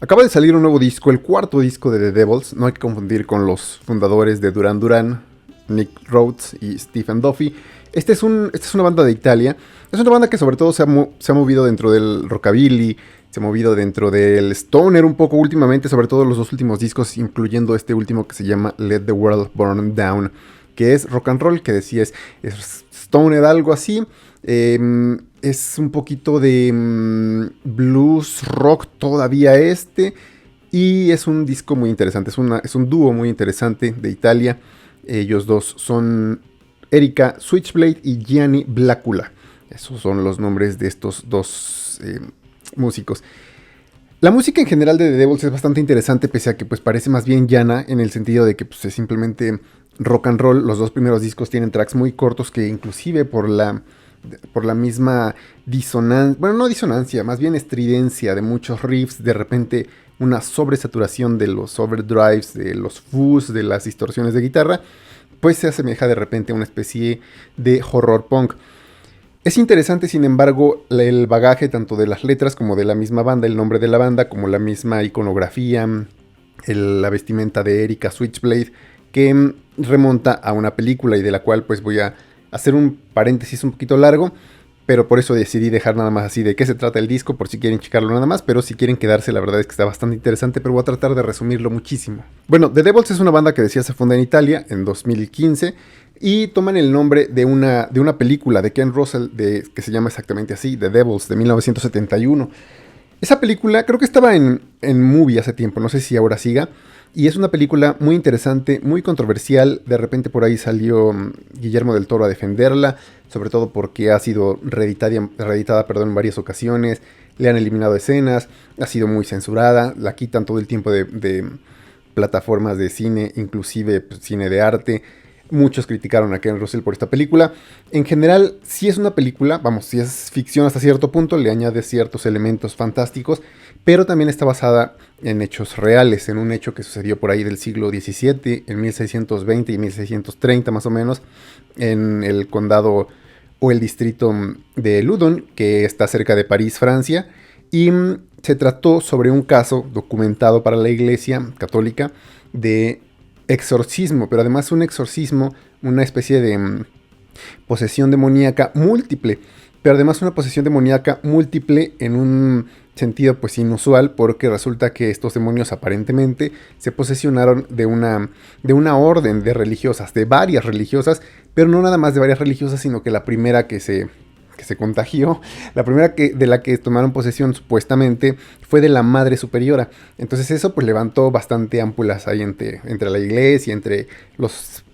Acaba de salir un nuevo disco, el cuarto disco de The Devils. No hay que confundir con los fundadores de Duran Duran, Nick Rhodes y Stephen Duffy. Esta es una banda de Italia. Es una banda que sobre todo se ha movido dentro del rockabilly, se ha movido dentro del stoner un poco últimamente, sobre todo los dos últimos discos, incluyendo este último que se llama Let the World Burn Down, que es rock and roll, que decía es stoner, algo así. Es un poquito de blues rock todavía y es un disco muy interesante, es un dúo muy interesante de Italia. Ellos dos son Erika Switchblade y Gianni Blacula. Esos son los nombres de estos dos músicos. La música en general de The Devils es bastante interesante, pese a que pues parece más bien llana, en el sentido de que pues, es simplemente rock and roll. Los dos primeros discos tienen tracks muy cortos que inclusive por la misma disonancia, bueno, no disonancia, más bien estridencia de muchos riffs, de repente una sobresaturación de los overdrives, de los fuzz, de las distorsiones de guitarra, pues se asemeja de repente a una especie de horror punk. Es interesante, sin embargo, el bagaje tanto de las letras como de la misma banda, el nombre de la banda, como la misma iconografía, la vestimenta de Erika Switchblade, que remonta a una película y de la cual pues voy a hacer un paréntesis un poquito largo, pero por eso decidí dejar nada más así de qué se trata el disco, por si quieren checarlo nada más, pero si quieren quedarse, la verdad es que está bastante interesante, pero voy a tratar de resumirlo muchísimo. Bueno, The Devils es una banda que decía se funda en Italia en 2015 y toman el nombre de una película de Ken Russell que se llama exactamente así, The Devils, de 1971. Esa película creo que estaba en Movie hace tiempo, no sé si ahora siga. Y es una película muy interesante, muy controversial. De repente por ahí salió Guillermo del Toro a defenderla, sobre todo porque ha sido reeditada en varias ocasiones. Le han eliminado escenas, ha sido muy censurada, la quitan todo el tiempo de plataformas de cine, inclusive pues, cine de arte. Muchos criticaron a Ken Russell por esta película. En general, sí es una película, vamos, sí es ficción hasta cierto punto, le añade ciertos elementos fantásticos, pero también está basada en hechos reales, en un hecho que sucedió por ahí del siglo XVII, en 1620 y 1630 más o menos, en el condado o el distrito de Loudun, que está cerca de París, Francia, y se trató sobre un caso documentado para la Iglesia Católica de exorcismo, pero además un exorcismo, una especie de posesión demoníaca múltiple, pero además una posesión demoníaca múltiple en un sentido pues inusual, porque resulta que estos demonios aparentemente se posesionaron de una orden de religiosas, de varias religiosas, pero no nada más de varias religiosas, sino que la primera que se contagió, la primera de la que tomaron posesión supuestamente fue de la Madre Superiora. Entonces eso pues levantó bastante ámpulas ahí entre la iglesia, entre los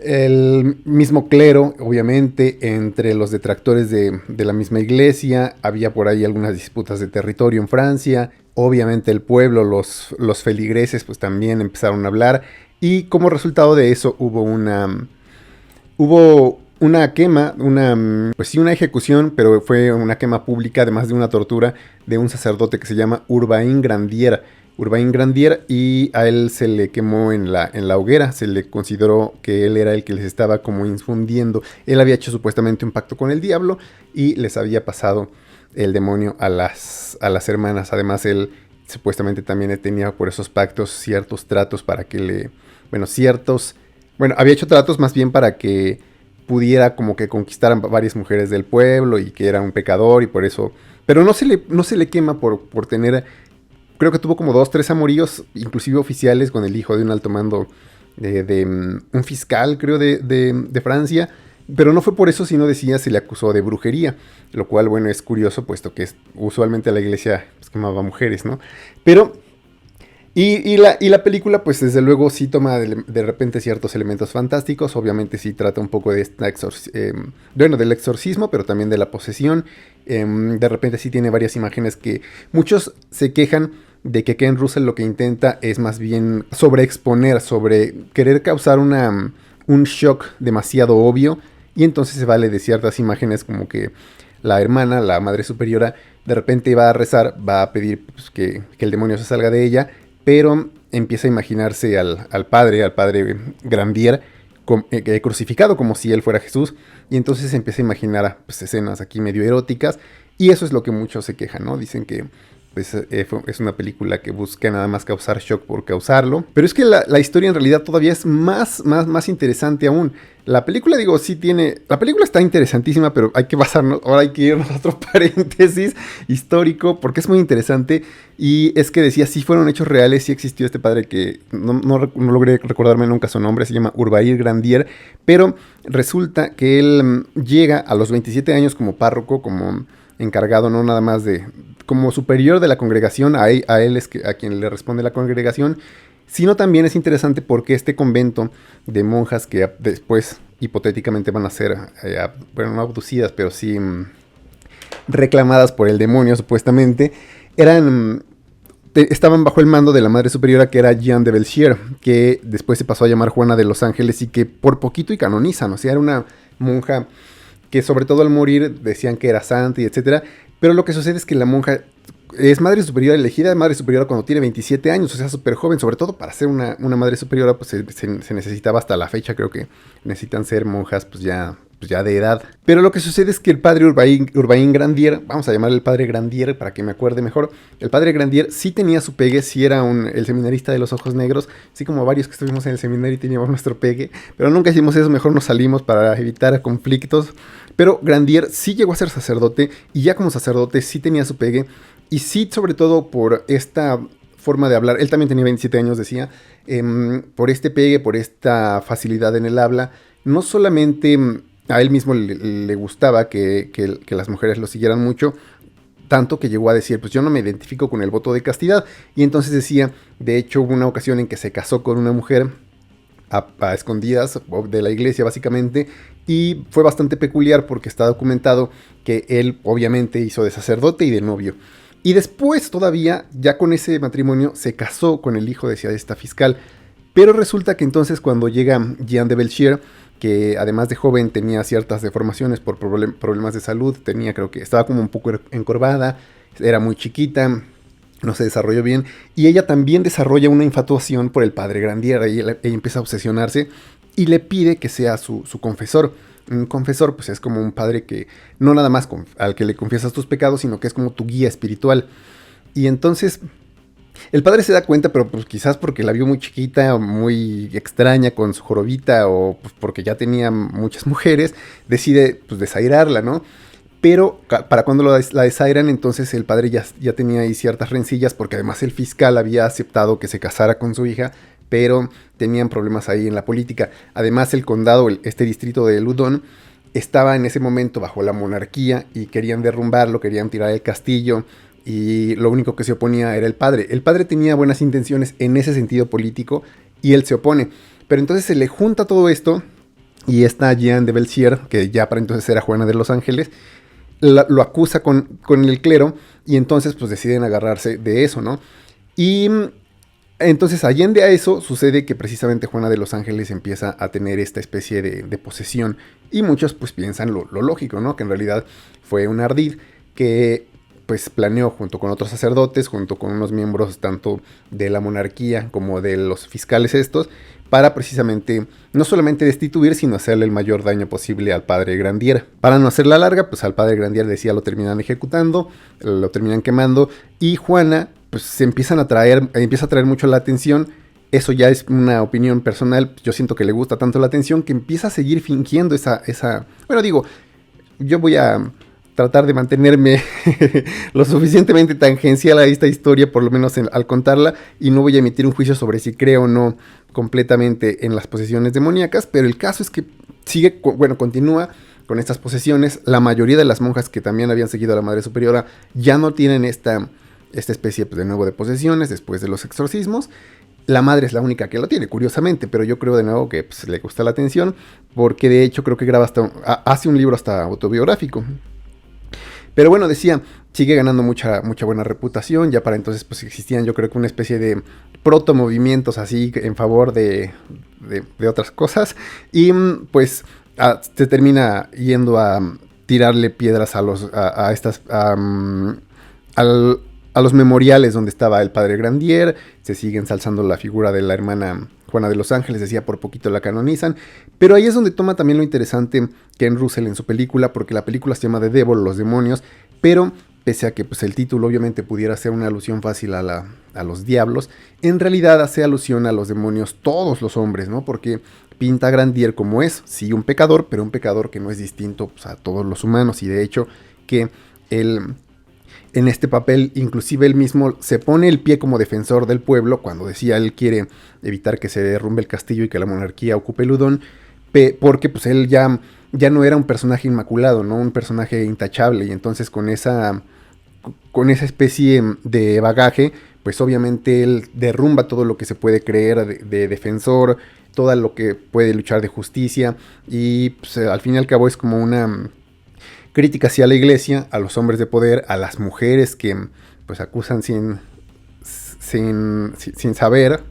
el mismo clero, obviamente, entre los detractores de la misma iglesia. Había por ahí algunas disputas de territorio en Francia. Obviamente el pueblo, los feligreses pues también empezaron a hablar, y como resultado de eso hubo una quema, pues sí, una ejecución, pero fue una quema pública, además de una tortura de un sacerdote que se llama Urbain Grandier. Y a él se le quemó en la hoguera, se le consideró que él era el que les estaba como infundiendo. Él había hecho supuestamente un pacto con el diablo y les había pasado el demonio a las hermanas. Además, él supuestamente también tenía por esos pactos ciertos tratos para que había hecho tratos más bien para que pudiera como que conquistar a varias mujeres del pueblo, y que era un pecador y por eso, pero no se le quema por tener, creo que tuvo como 2, 3 amoríos, inclusive oficiales, con el hijo de un alto mando de un fiscal, creo, de Francia, pero no fue por eso, sino decía se le acusó de brujería, lo cual, bueno, es curioso, puesto que usualmente la iglesia pues, quemaba mujeres, ¿no? Pero y la película, pues desde luego sí toma de repente ciertos elementos fantásticos. Obviamente sí trata un poco de del exorcismo, pero también de la posesión. De repente sí tiene varias imágenes que muchos se quejan de que Ken Russell lo que intenta es más bien sobreexponer, sobre querer causar un shock demasiado obvio. Y entonces se vale de ciertas imágenes, como que la hermana, la madre superiora, de repente va a rezar, va a pedir pues, que el demonio se salga de ella, pero empieza a imaginarse al padre Grandier, crucificado como si él fuera Jesús, y entonces se empieza a imaginar pues, escenas aquí medio eróticas, y eso es lo que muchos se quejan, ¿no? Dicen que pues es una película que busca nada más causar shock por causarlo. Pero es que la historia en realidad todavía es más interesante aún. La película, digo, sí tiene... La película está interesantísima, pero hay que basarnos... Ahora hay que irnos a otro paréntesis histórico, porque es muy interesante. Y es que decía, sí fueron hechos reales, sí existió este padre que no logré recordarme nunca su nombre, se llama Urbain Grandier. Pero resulta que él llega a los 27 años como párroco, como encargado, no nada más de... como superior de la congregación, a él es a quien le responde la congregación, sino también es interesante porque este convento de monjas que después hipotéticamente van a ser, bueno, no abducidas, pero sí reclamadas por el demonio supuestamente, estaban bajo el mando de la madre superiora que era Jeanne de Belchier, que después se pasó a llamar Juana de los Ángeles y que por poquito y canonizan, o sea, era una monja que sobre todo al morir decían que era santa y etcétera, pero lo que sucede es que la monja es madre superiora, elegida madre superiora cuando tiene 27 años, o sea, súper joven, sobre todo para ser una madre superiora, pues se necesitaba hasta la fecha, creo que necesitan ser monjas pues ya de edad. Pero lo que sucede es que el padre Urbain Grandier, vamos a llamarle el padre Grandier para que me acuerde mejor, el padre Grandier sí tenía su pegue, sí era el seminarista de los ojos negros, así como varios que estuvimos en el seminario y teníamos nuestro pegue, pero nunca hicimos eso, mejor nos salimos para evitar conflictos. Pero Grandier sí llegó a ser sacerdote y ya como sacerdote sí tenía su pegue. Y sí, sobre todo por esta forma de hablar, él también tenía 27 años, decía, por este pegue, por esta facilidad en el habla, no solamente a él mismo le gustaba que las mujeres lo siguieran mucho, tanto que llegó a decir, pues yo no me identifico con el voto de castidad. Y entonces decía, de hecho hubo una ocasión en que se casó con una mujer a escondidas de la iglesia básicamente, y fue bastante peculiar porque está documentado que él obviamente hizo de sacerdote y de novio. Y después todavía, ya con ese matrimonio, se casó con el hijo de esta fiscal. Pero resulta que entonces cuando llega Jeanne de Belchier, que además de joven tenía ciertas deformaciones por problemas de salud, creo que estaba como un poco encorvada, era muy chiquita, no se desarrolló bien, y ella también desarrolla una infatuación por el padre Grandier, y ella empieza a obsesionarse y le pide que sea su confesor. Un confesor pues es como un padre que no nada más al que le confiesas tus pecados, sino que es como tu guía espiritual. Y entonces el padre se da cuenta, pero pues quizás porque la vio muy chiquita, muy extraña con su jorobita, o pues porque ya tenía muchas mujeres, decide pues desairarla, ¿no? Pero para cuando la desairan, entonces el padre ya tenía ahí ciertas rencillas, porque además el fiscal había aceptado que se casara con su hija, pero tenían problemas ahí en la política. Además el condado, este distrito de Loudun, estaba en ese momento bajo la monarquía y querían derrumbarlo, querían tirar el castillo, y lo único que se oponía era el padre. El padre tenía buenas intenciones en ese sentido político y él se opone. Pero entonces se le junta todo esto y esta Jeanne de Belchier, que ya para entonces era Juana de los Ángeles, lo acusa con el clero y entonces pues deciden agarrarse de eso, ¿no? Y entonces allende a eso sucede que precisamente Juana de los Ángeles empieza a tener esta especie de posesión y muchos pues piensan lo lógico, ¿no? Que en realidad fue un ardid que pues planeó junto con otros sacerdotes, junto con unos miembros tanto de la monarquía como de los fiscales estos, para precisamente no solamente destituir, sino hacerle el mayor daño posible al padre Grandier. Para no hacerla larga, pues al padre Grandier decía lo terminan ejecutando, lo terminan quemando, y Juana pues empieza a traer mucho la atención. Eso ya es una opinión personal, yo siento que le gusta tanto la atención que empieza a seguir fingiendo esa... Bueno, digo, yo voy a tratar de mantenerme lo suficientemente tangencial a esta historia, por lo menos al contarla, y no voy a emitir un juicio sobre si creo o no completamente en las posesiones demoníacas, pero el caso es que continúa con estas posesiones. La mayoría de las monjas que también habían seguido a la Madre Superiora ya no tienen esta especie pues, de nuevo de posesiones después de los exorcismos. La madre es la única que lo tiene, curiosamente, pero yo creo de nuevo que pues, le gusta la atención, porque de hecho creo que hace un libro hasta autobiográfico. Pero bueno, decía, sigue ganando mucha buena reputación. Ya para entonces pues existían, yo creo que una especie de protomovimientos así en favor de otras cosas. Y pues se termina yendo a tirarle piedras a los memoriales donde estaba el padre Grandier. Se sigue ensalzando la figura de la hermana Juana de los Ángeles, decía, por poquito la canonizan. Pero ahí es donde toma también lo interesante Ken Russell en su película, porque la película se llama The Devil, los demonios, pero pese a que pues, el título obviamente pudiera ser una alusión fácil a los diablos, en realidad hace alusión a los demonios, todos los hombres, ¿no? Porque pinta a Grandier como es, sí, un pecador, pero un pecador que no es distinto pues, a todos los humanos, y de hecho que él, en este papel, inclusive él mismo se pone el pie como defensor del pueblo, cuando decía él quiere evitar que se derrumbe el castillo y que la monarquía ocupe Ludón, porque pues él ya no era un personaje inmaculado, ¿no? Un personaje intachable, y entonces con esa especie de bagaje, pues obviamente él derrumba todo lo que se puede creer de defensor, todo lo que puede luchar de justicia, y pues, al fin y al cabo es como una crítica hacia la iglesia, a los hombres de poder, a las mujeres que pues acusan sin saber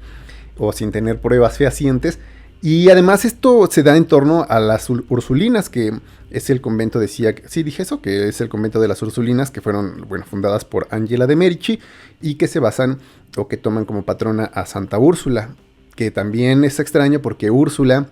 o sin tener pruebas fehacientes. Y además esto se da en torno a las Ursulinas, que es el convento, decía, sí dije eso, que es el convento de las Ursulinas, que fueron, bueno, fundadas por Ángela de Merici, y que se basan o que toman como patrona a Santa Úrsula, que también es extraño porque Úrsula,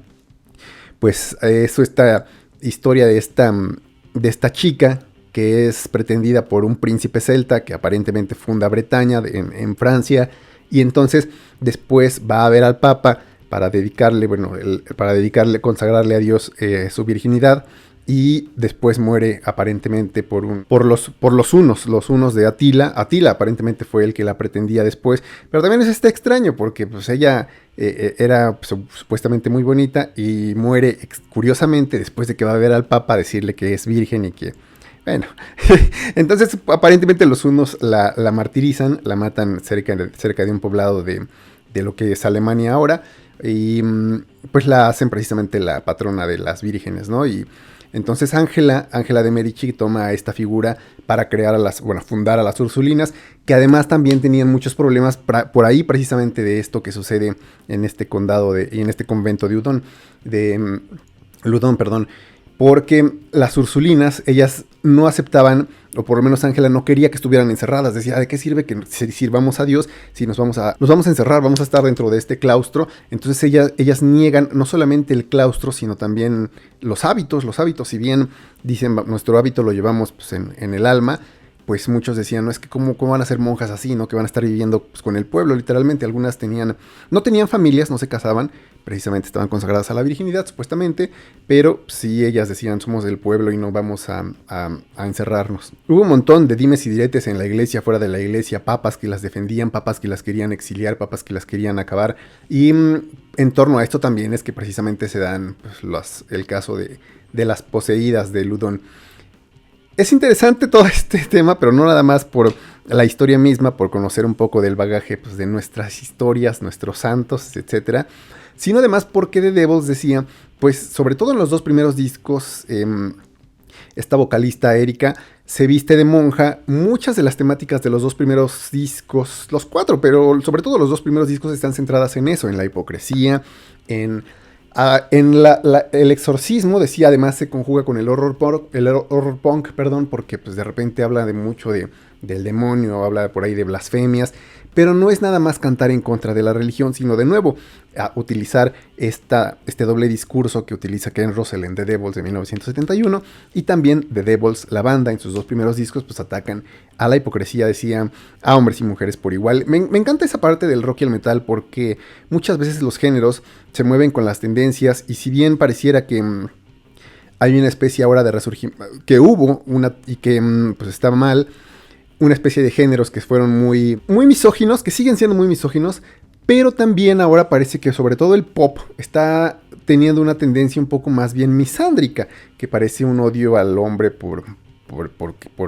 pues eso, esta historia de esta chica que es pretendida por un príncipe celta que aparentemente funda Bretaña en Francia, y entonces después va a ver al Papa para dedicarle, consagrarle a Dios su virginidad, y después muere aparentemente por los hunos de Atila. Atila aparentemente fue el que la pretendía después, pero también es extraño porque pues ella era supuestamente muy bonita y muere curiosamente después de que va a ver al Papa a decirle que es virgen y que... Bueno, entonces aparentemente los hunos la martirizan, la matan cerca de un poblado de lo que es Alemania ahora, y pues la hacen precisamente la patrona de las vírgenes, ¿no? Y entonces Ángela de Merici toma esta figura para fundar a las Ursulinas, que además también tenían muchos problemas por ahí precisamente de esto que sucede en este condado y en este convento de Ludón, perdón. Porque las Ursulinas, ellas no aceptaban, o por lo menos Ángela no quería que estuvieran encerradas. Decía, ¿de qué sirve que sirvamos a Dios si nos vamos a encerrar, vamos a estar dentro de este claustro? Entonces ellas niegan no solamente el claustro, sino también los hábitos. Si bien dicen, nuestro hábito lo llevamos pues, en el alma, pues muchos decían, no es que cómo van a ser monjas así, ¿no? Que van a estar viviendo pues, con el pueblo, literalmente. Algunas no tenían familias, no se casaban, precisamente estaban consagradas a la virginidad, supuestamente, pero sí ellas decían, somos del pueblo y no vamos a encerrarnos. Hubo un montón de dimes y diretes en la iglesia, fuera de la iglesia, papas que las defendían, papas que las querían exiliar, papas que las querían acabar, y en torno a esto también es que precisamente se dan pues, el caso de las poseídas de Ludón. Es interesante todo este tema, pero no nada más por la historia misma, por conocer un poco del bagaje pues, de nuestras historias, nuestros santos, etcétera, sino además porque The Devils decía, pues sobre todo en los dos primeros discos, esta vocalista Erika se viste de monja. Muchas de las temáticas de los dos primeros discos, los cuatro, pero sobre todo los dos primeros discos están centradas en eso, en la hipocresía, en el exorcismo. Decía, además se conjuga con el horror punk, porque pues de repente habla de mucho del demonio, habla por ahí de blasfemias, pero no es nada más cantar en contra de la religión, sino de nuevo a utilizar este doble discurso que utiliza Ken Russell en The Devils de 1971, y también The Devils, la banda, en sus dos primeros discos, pues atacan a la hipocresía, decía, a hombres y mujeres por igual. Me encanta esa parte del rock y el metal porque muchas veces los géneros se mueven con las tendencias, y si bien pareciera que hay una especie ahora de resurgimiento, que hubo una y que pues está mal, una especie de géneros que fueron muy, muy misóginos, que siguen siendo muy misóginos, pero también ahora parece que sobre todo el pop está teniendo una tendencia un poco más bien misándrica, que parece un odio al hombre por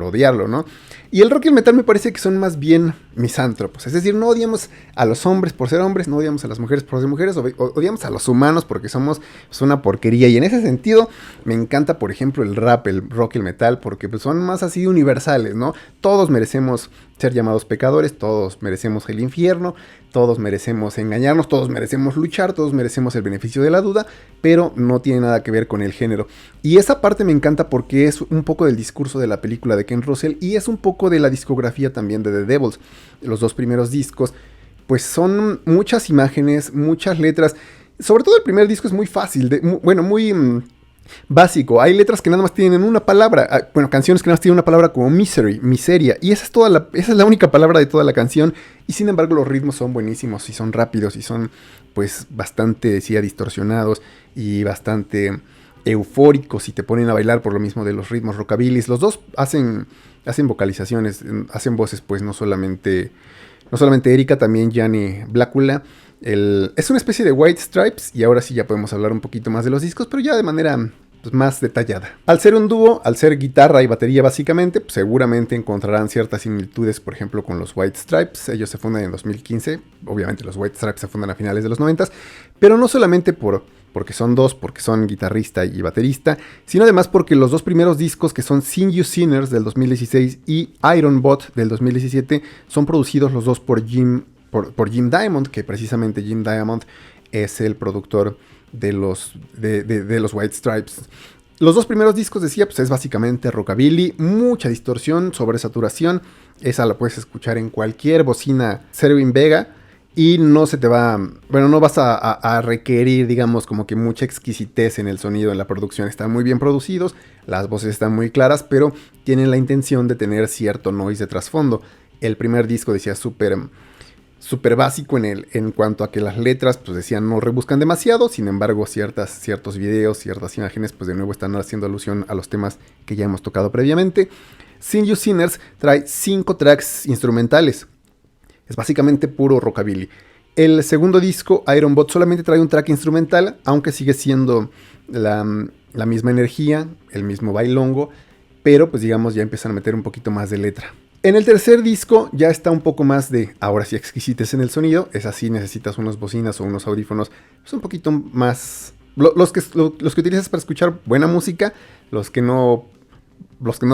odiarlo, ¿no? Y el rock y el metal me parece que son más bien misántropos, es decir, no odiamos a los hombres por ser hombres, no odiamos a las mujeres por ser mujeres, odiamos a los humanos porque somos pues, una porquería, y en ese sentido me encanta, por ejemplo, el rap, el rock y el metal, porque pues, son más así universales, ¿no? Todos merecemos ser llamados pecadores, todos merecemos el infierno, todos merecemos engañarnos, todos merecemos luchar, todos merecemos el beneficio de la duda, pero no tiene nada que ver con el género. Y esa parte me encanta porque es un poco del discurso de la película de Ken Russell, y es un poco de la discografía también de The Devils. Los dos primeros discos, pues son muchas imágenes, muchas letras. Sobre todo el primer disco es muy fácil, muy básico. Hay letras que nada más tienen una palabra. Bueno, canciones que nada más tienen una palabra como misery, miseria. Y esa es la única palabra de toda la canción. Y sin embargo los ritmos son buenísimos y son rápidos y son pues bastante, decía, distorsionados y bastante eufóricos y te ponen a bailar por lo mismo de los ritmos rockabilis. Los dos hacen vocalizaciones, hacen voces, pues no solamente Erika, también Gianni Blacula. Es una especie de White Stripes y ahora sí ya podemos hablar un poquito más de los discos, pero ya de manera pues, más detallada. Al ser un dúo, al ser guitarra y batería básicamente, pues, seguramente encontrarán ciertas similitudes, por ejemplo, con los White Stripes. Ellos se fundan en 2015, obviamente los White Stripes se fundan a finales de los 90, pero no solamente porque son dos, porque son guitarrista y baterista, sino además porque los dos primeros discos, que son Sing You Sinners del 2016 y Iron Bot del 2017, son producidos los dos por Jim Diamond, que precisamente Jim Diamond es el productor de los White Stripes. Los dos primeros discos, decía, pues es básicamente rockabilly, mucha distorsión, sobresaturación. Esa la puedes escuchar en cualquier bocina Cerwin Vega y no se te va, bueno, no vas a requerir, digamos, como que mucha exquisitez en el sonido, en la producción. Están muy bien producidos, las voces están muy claras, pero tienen la intención de tener cierto noise de trasfondo. El primer disco, decía, súper básico en cuanto a que las letras, pues decían, no rebuscan demasiado. Sin embargo, ciertos videos, ciertas imágenes, pues de nuevo están haciendo alusión a los temas que ya hemos tocado previamente. Sing You Sinners trae 5 tracks instrumentales. Es básicamente puro rockabilly. El segundo disco, Iron Bot, solamente trae un track instrumental, aunque sigue siendo la misma energía, el mismo bailongo, pero pues digamos ya empiezan a meter un poquito más de letra. En el tercer disco ya está un poco más de, ahora sí, exquisites en el sonido. Es así, necesitas unas bocinas o unos audífonos pues un poquito más... Los que utilizas para escuchar buena música, los que no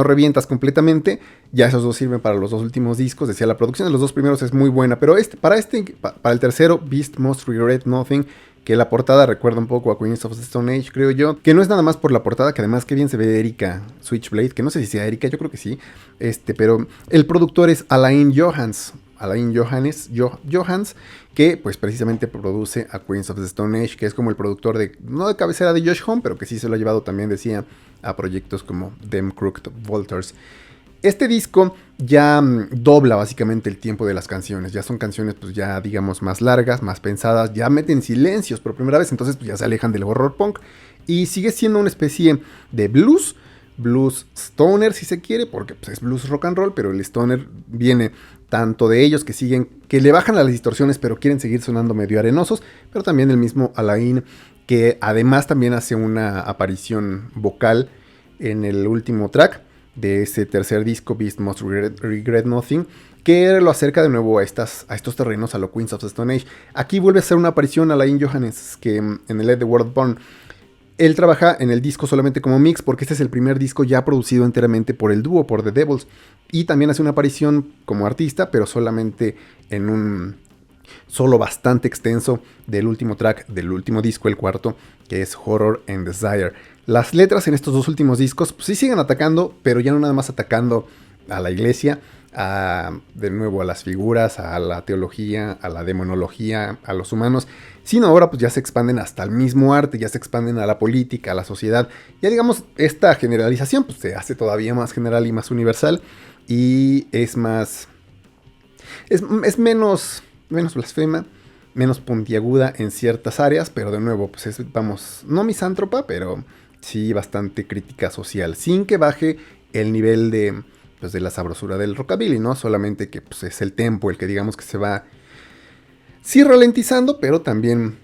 revientas completamente, ya esos dos sirven para los dos últimos discos. Decía, la producción de los dos primeros es muy buena, pero para el tercero, Beast Must Regret Nothing, que la portada recuerda un poco a Queens of the Stone Age, creo yo, que no es nada más por la portada, que además que bien se ve Erika Switchblade, que no sé si sea Erika, yo creo que sí, pero el productor es Alain Johans, que pues precisamente produce a Queens of the Stone Age, que es como el productor no de cabecera de Josh Homme, pero que sí se lo ha llevado también, decía, a proyectos como Them Crooked Vultures. Este disco ya dobla básicamente el tiempo de las canciones. Ya son canciones pues ya digamos más largas, más pensadas. Ya meten silencios por primera vez, entonces pues ya se alejan del horror punk. Y sigue siendo una especie de blues stoner si se quiere, porque pues, es blues rock and roll, pero el stoner viene tanto de ellos que le bajan a las distorsiones, pero quieren seguir sonando medio arenosos, pero también el mismo Alain, que además también hace una aparición vocal en el último track de ese tercer disco, Beast Must Regret Nothing, que lo acerca de nuevo a estos terrenos, a los Queens of the Stone Age. Aquí vuelve a hacer una aparición Alain Johannes, que en el Let the World Burn. Él trabaja en el disco solamente como mix, porque este es el primer disco ya producido enteramente por el dúo, por The Devils. Y también hace una aparición como artista, pero solamente en un solo bastante extenso del último track, del último disco, el cuarto, que es Horror and Desire. Las letras en estos dos últimos discos pues sí siguen atacando, pero ya no nada más atacando a la iglesia, de nuevo a las figuras, a la teología, a la demonología, a los humanos, sino ahora pues ya se expanden hasta el mismo arte, ya se expanden a la política, a la sociedad. Ya digamos, esta generalización pues se hace todavía más general y más universal, y es menos blasfema, menos puntiaguda en ciertas áreas, pero de nuevo pues es, vamos, no misántropa, pero sí bastante crítica social, sin que baje el nivel de la sabrosura del rockabilly, ¿no? Solamente que pues, es el tempo el que digamos que se va sí ralentizando, pero también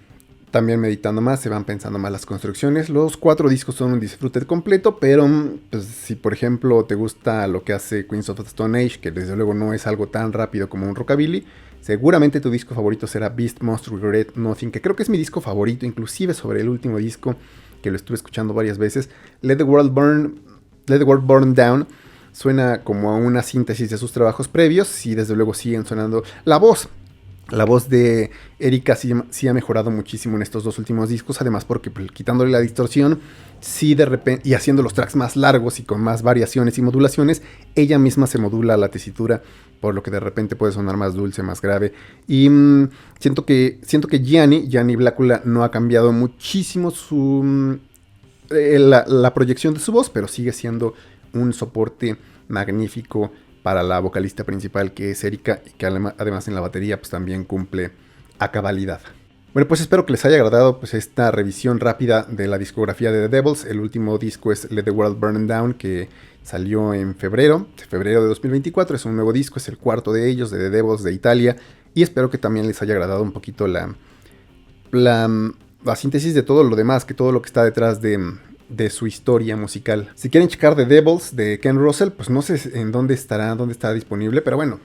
meditando más, se van pensando más las construcciones. Los 4 discos son un disfrute completo, pero pues, si por ejemplo te gusta lo que hace Queens of the Stone Age, que desde luego no es algo tan rápido como un rockabilly, seguramente tu disco favorito será Beast Must Regret Nothing, que creo que es mi disco favorito, inclusive sobre el último disco, que lo estuve escuchando varias veces. Let the World Burn Down suena como a una síntesis de sus trabajos previos, y desde luego siguen sonando la voz de Erika sí ha mejorado muchísimo en estos dos últimos discos, además porque pues, quitándole la distorsión, sí de repente, y haciendo los tracks más largos y con más variaciones y modulaciones, ella misma se modula la tesitura, por lo que de repente puede sonar más dulce, más grave. Y siento que Gianni Blacula no ha cambiado muchísimo su la proyección de su voz, pero sigue siendo un soporte magnífico para la vocalista principal, que es Erika, y que además en la batería pues también cumple a cabalidad. Bueno, pues espero que les haya agradado pues esta revisión rápida de la discografía de The Devils. El último disco es Let the World Burn Down, que salió en febrero de 2024. Es un nuevo disco, es el cuarto de ellos, de The Devils de Italia. Y espero que también les haya agradado un poquito la, la síntesis de todo lo demás, que todo lo que está detrás de su historia musical. Si quieren checar The Devils de Ken Russell, pues no sé en dónde estará disponible, pero bueno,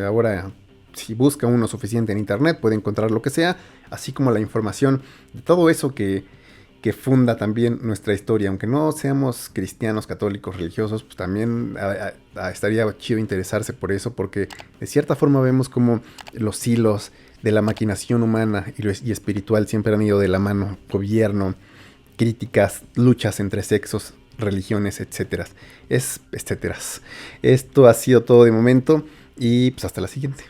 ahora si busca uno suficiente en internet puede encontrar lo que sea, así como la información de todo eso que funda también nuestra historia. Aunque no seamos cristianos, católicos, religiosos, pues también estaría chido interesarse por eso, porque de cierta forma vemos como los hilos de la maquinación humana y espiritual siempre han ido de la mano. Gobierno, críticas, luchas entre sexos, religiones, etcétera. Esto ha sido todo de momento y pues hasta la siguiente.